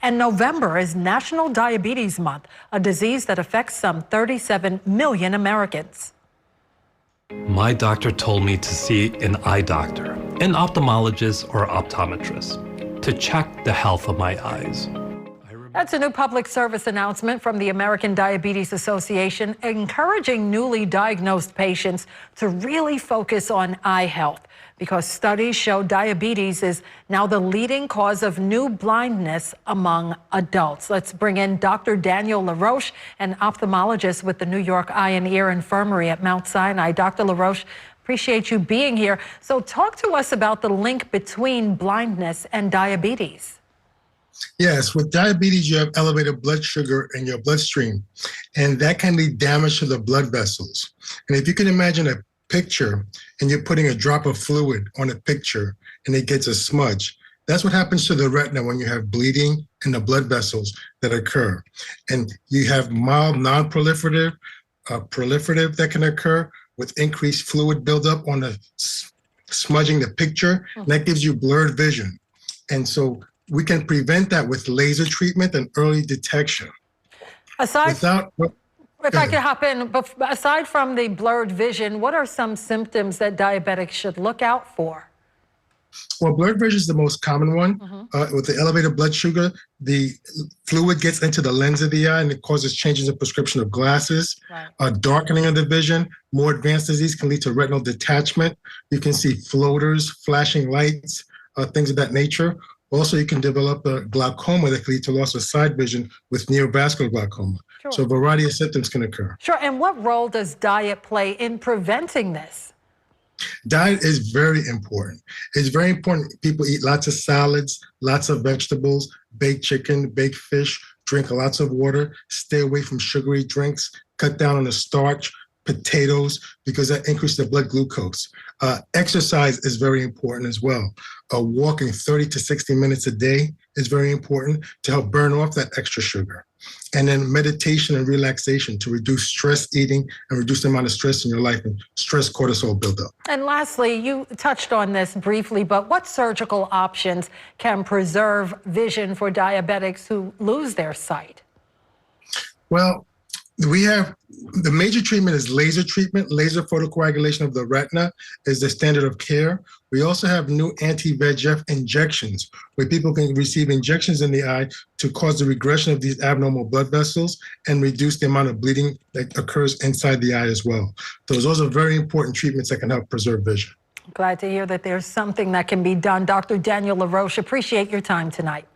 And November is National Diabetes Month, a disease that affects some 37 million Americans. My doctor told me to see an eye doctor, an ophthalmologist or optometrist, to check the health of my eyes. That's a new public service announcement from the American Diabetes Association, encouraging newly diagnosed patients to really focus on eye health, because studies show diabetes is now the leading cause of new blindness among adults. Let's bring in Dr. Daniel LaRoche, an ophthalmologist with the New York Eye and Ear Infirmary at Mount Sinai. Dr. LaRoche, appreciate you being here. So talk to us about the link between blindness and diabetes. Yes, with diabetes, you have elevated blood sugar in your bloodstream, and that can lead damage to the blood vessels. And if you can imagine a picture and you're putting a drop of fluid on a picture and it gets a smudge, that's what happens to the retina when you have bleeding in the blood vessels that occur. And you have mild non-proliferative, proliferative that can occur with increased fluid buildup on the smudging the picture, and that gives you blurred vision. And so we can prevent that with laser treatment and early detection. If I could hop in, but aside from the blurred vision, what are some symptoms that diabetics should look out for? Well, blurred vision is the most common one. With the elevated blood sugar, the fluid gets into the lens of the eye and it causes changes in prescription of glasses, darkening of the vision. More advanced disease can lead to retinal detachment. You can see floaters, flashing lights, things of that nature. Also, you can develop a glaucoma that can lead to loss of side vision with neovascular glaucoma. Sure. So a variety of symptoms can occur. Sure, and what role does diet play in preventing this? Diet is very important. It's very important people eat lots of salads, lots of vegetables, baked chicken, baked fish, drink lots of water, stay away from sugary drinks, cut down on the starch, potatoes, because that increases the blood glucose. Exercise is very important as well. Walking 30 to 60 minutes a day is very important to help burn off that extra sugar. And then meditation and relaxation to reduce stress eating and reduce the amount of stress in your life and stress cortisol buildup. And lastly, you touched on this briefly, but what surgical options can preserve vision for diabetics who lose their sight? Well, we have the major treatment is laser treatment. Laser photocoagulation of the retina is the standard of care. We also have new anti-VEGF injections where people can receive injections in the eye to cause the regression of these abnormal blood vessels and reduce the amount of bleeding that occurs inside the eye as well. Those are very important treatments that can help preserve vision. Glad to hear that there's something that can be done. Dr. Daniel LaRoche, appreciate your time tonight.